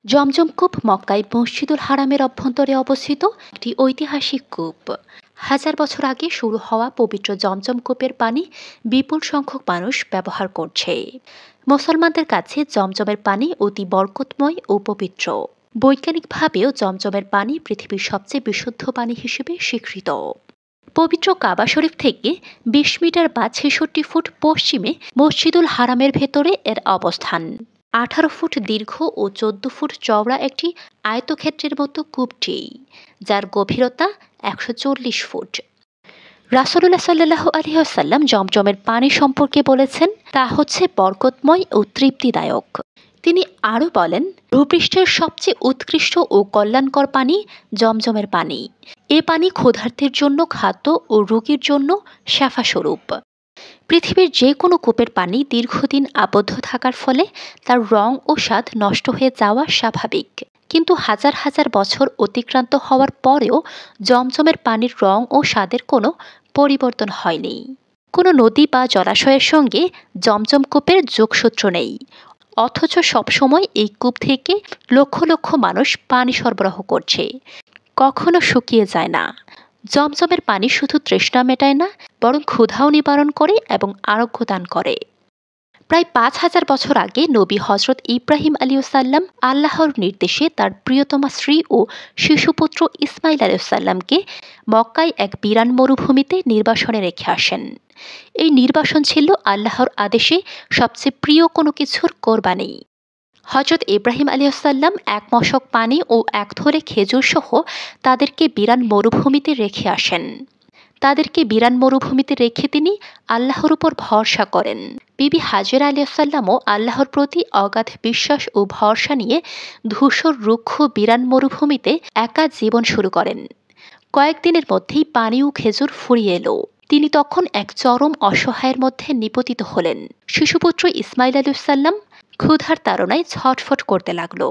জমজম কূপ মক্কায় মসজিদুল হারামের অভ্যন্তরে অবস্থিত একটি ঐতিহাসিক কূপ। হাজার বছর আগে শুরু হওয়া পবিত্র জমজম কূপের পানি বিপুল সংখ্যক মানুষ ব্যবহার করছে। মুসলমানদের কাছে জমজমের পানি অতি বরকতময় ও পবিত্র। বৈজ্ঞানিকভাবেও জমজমের পানি পৃথিবীর সবচেয়ে বিশুদ্ধ পানি হিসেবে স্বীকৃত। পবিত্র কাবা শরীফ থেকে ২০ মিটার বা ৬৬ ফুট পশ্চিমে মসজিদুল হারামের ভেতরে এর অবস্থান। ১৮ ফুট দীর্ঘ ও ১৪ ফুট চওড়া একটি আয়তক্ষেত্রের মতো কূপটি, যার গভীরতা ১৪০ ফুট। রাসূলুল্লাহ সাল্লাল্লাহু আলাইহি ওয়াসাল্লাম জমজমের পানি সম্পর্কে বলেছেন, তা হচ্ছে বরকতময় ও তৃপ্তিদায়ক। তিনি আরও বলেন, ভূপৃষ্ঠের সবচেয়ে উৎকৃষ্ট ও কল্যাণকর পানি জমজমের পানি। এ পানি ক্ষুধার্তের জন্য খাদ্য ও রোগীর জন্য শেফাস্বরূপ। পৃথিবীর যে কোনো কূপের পানি দীর্ঘদিন আবদ্ধ থাকার ফলে তার রং ও স্বাদ নষ্ট হয়ে যাওয়া স্বাভাবিক, কিন্তু হাজার হাজার বছর অতিক্রান্ত হওয়ার পরেও জমজমের পানির রং ও স্বাদের কোনো পরিবর্তন হয়নি। কোনো নদী বা জলাশয়ের সঙ্গে জমজম কূপের যোগসূত্র নেই, অথচ সবসময় এই কূপ থেকে লক্ষ লক্ষ মানুষ পানি সরবরাহ করছে। কখনো শুকিয়ে যায় না। জমজমের পানি শুধু তৃষ্ণা মেটায় না, বরং ক্ষুধাও নিবারণ করে এবং আরোগ্য দান করে। প্রায় ৫,০০০ বছর আগে নবী হজরত ইব্রাহিম আলাইহিসসালাম আল্লাহর নির্দেশে তার প্রিয়তমা স্ত্রী ও শিশুপুত্র ইসমাইল আলাইহিসসালামকে মক্কায় এক বিরান মরুভূমিতে নির্বাসনে রেখে আসেন। এই নির্বাসন ছিল আল্লাহর আদেশে সবচেয়ে প্রিয় কোনো কিছুর কোরবানি। হজরত ইব্রাহিম আলাইহিসসালাম এক মশক পানি ও এক থলে খেজুর সহ তাদেরকে বিরান মরুভূমিতে রেখে আসেন। তাদেরকে বিরান মরুভূমিতে রেখে তিনি আল্লাহর উপর ভরসা করেন। বিবি হাজেরা আলাইহিসসালামও আল্লাহর প্রতি অগাধ বিশ্বাস ও ভরসা নিয়ে ধূসর রুক্ষ বিরান মরুভূমিতে একা জীবন শুরু করেন। কয়েকদিনের মধ্যেই পানি ও খেজুর ফুরিয়ে এলো। তিনি তখন এক চরম অসহায়ের মধ্যে নিপতিত হলেন। শিশুপুত্র ইসমাইল আলাইহিসসালাম ক্ষুধার তাড়নায় ছটফট করতে লাগলো।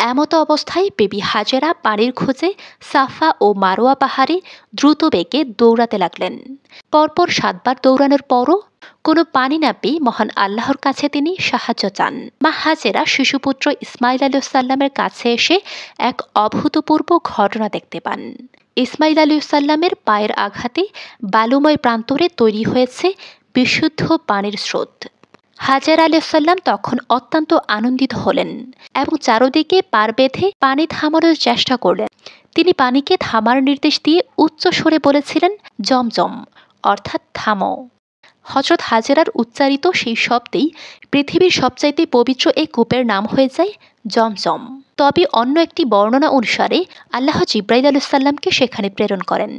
এমতো অবস্থায় বেবি হাজেরা পানির খোঁজে সাফা ও মারোয়া পাহাড়ে দ্রুত বেগে দৌড়াতে লাগলেন। পরপর ৭ বার দৌড়ানোর পরও কোনো পানি না পেয়ে মহান আল্লাহর কাছে তিনি সাহায্য চান। মা হাজেরা শিশুপুত্র ইসমাইল আলাইহিসসালামের কাছে এসে এক অভূতপূর্ব ঘটনা দেখতে পান। ইসমাইল আলাইহিসসালামের পায়ের আঘাতে বালুময় প্রান্তরে তৈরি হয়েছে বিশুদ্ধ পানির স্রোত। হাজেরা আলাইহিসসালাম তখন অত্যন্ত আনন্দিত হলেন এবং চারদিকে পার বেঁধে পানি থামানোর চেষ্টা করলেন। তিনি পানিকে থামার নির্দেশ দিয়ে উচ্চ স্বরে বলেছিলেন, জমজম, অর্থাৎ থামো। হযরত হাজেরার উচ্চারিত সেই শব্দেই পৃথিবীর সবচাইতে পবিত্র এই কূপের নাম হয়ে যায় জমজম। তবে অন্য একটি বর্ণনা অনুসারে আল্লাহ জিব্রাইল আলাইহিসসালামকে সেখানে প্রেরণ করেন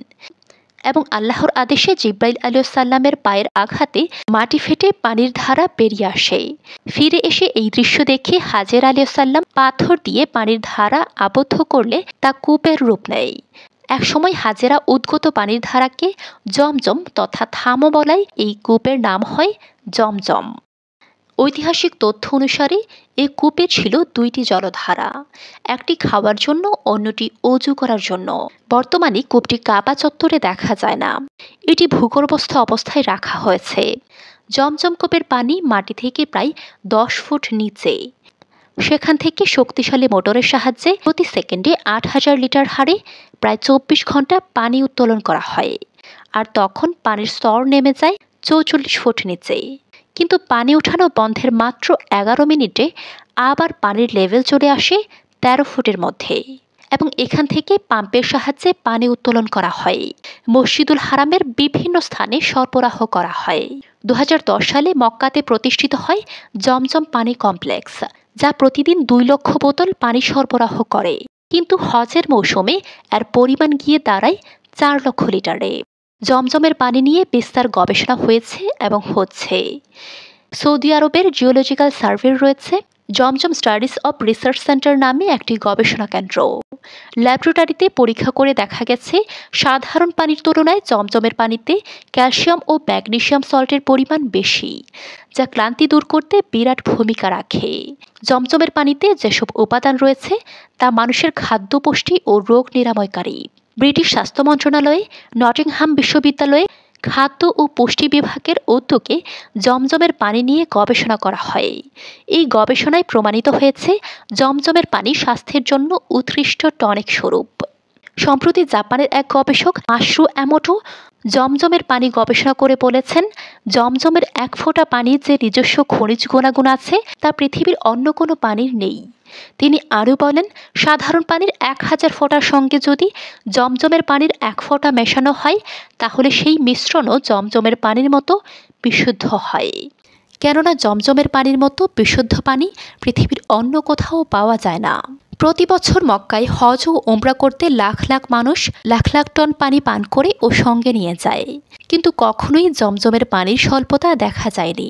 এবং আল্লাহর আদেশে জিব্রাইল আলাইহিসসালামের পায়ের আঘাতে মাটি ফেটে পানির ধারা বেরিয়ে আসে। ফিরে এসে এই দৃশ্য দেখে হাজেরা আলাইহিসসালাম পাথর দিয়ে পানির ধারা আবদ্ধ করলে তা কূপের রূপ নেয়। একসময় হাজেরা উদ্গত পানির ধারাকে জমজম তথা থামো বলায় এই কূপের নাম হয় জমজম। ঐতিহাসিক তথ্য অনুসারে এই কূপে ছিল ২টি জলধারা, একটি খাওয়ার জন্য, অন্যটি অজু করার জন্য। বর্তমানে কূপটি কাবা চত্বরে দেখা যায় না, এটি ভূগর্ভস্থ অবস্থায় রাখা হয়েছে। জমজম কূপের পানি মাটি থেকে প্রায় ১০ ফুট নিচে। সেখান থেকে শক্তিশালী মোটরের সাহায্যে প্রতি সেকেন্ডে ৮,০০০ লিটার হারে প্রায় ২৪ ঘন্টা পানি উত্তোলন করা হয়, আর তখন পানির স্তর নেমে যায় ৪৪ ফুট নিচে। কিন্তু পানি ওঠানো বন্ধের মাত্র ১১ মিনিটে আবার পানির লেভেল চলে আসে ১৩ ফুটের মধ্যে এবং এখান থেকে পাম্পের সাহায্যে পানি উত্তোলন করা হয়। মসজিদুল হারামের বিভিন্ন স্থানে সরবরাহ করা হয়। ২০১০ সালে মক্কাতে প্রতিষ্ঠিত হয় জমজম পানি কমপ্লেক্স, যা প্রতিদিন ২ লক্ষ বোতল পানি সরবরাহ করে, কিন্তু হজের মৌসুমে এর পরিমাণ গিয়ে দাঁড়ায় ৪ লক্ষ লিটারে। জমজমের পানি নিয়ে বিস্তার গবেষণা হয়েছে এবং হচ্ছে। সৌদি আরবের জিওলজিক্যাল সার্ভের রয়েছে জমজম স্টাডিজ অব রিসার্চ সেন্টার নামে একটি গবেষণা কেন্দ্র। ল্যাবরেটরিতে পরীক্ষা করে দেখা গেছে সাধারণ পানির তুলনায় জমজমের পানিতে ক্যালসিয়াম ও ম্যাগনেসিয়াম সল্টের পরিমাণ বেশি, যা ক্লান্তি দূর করতে বিরাট ভূমিকা রাখে। জমজমের পানিতে যেসব উপাদান রয়েছে তা মানুষের খাদ্য পুষ্টি ও রোগ নিরাময়কারী। ব্রিটিশ স্বাস্থ্য মন্ত্রণালয়ে, নটিংহাম বিশ্ববিদ্যালয়ে, খাদ্য ও পুষ্টি বিভাগের উদ্যোগে জমজমের পানি নিয়ে গবেষণা করা হয়। এই গবেষণায় প্রমাণিত হয়েছে জমজমের পানি স্বাস্থ্যের জন্য উৎকৃষ্ট টনিক স্বরূপ। সম্প্রতি জাপানের এক গবেষক মাশরু এমোটো জমজমের পানি গবেষণা করে বলেছেন, জমজমের এক ফোঁটা পানির যে নিজস্ব খনিজ গুণাগুণ আছে তা পৃথিবীর অন্য কোনো পানির নেই। তিনি আরও বলেন, সাধারণ পানির 1000 ফোঁটার সঙ্গে যদি জমজমের পানির 1 ফোঁটা মেশানো হয় তাহলে সেই মিশ্রণও জমজমের পানির মতো বিশুদ্ধ হয়। কেননা জমজমের পানির মতো বিশুদ্ধ পানি পৃথিবীর অন্য কোথাও পাওয়া যায় না। প্রতি বছর মক্কায় হজ ও ওমরা করতে লাখ লাখ মানুষ লাখ লাখ টন পানি পান করে ও সঙ্গে নিয়ে যায়, কিন্তু কখনোই জমজমের পানির স্বল্পতা দেখা যায়নি।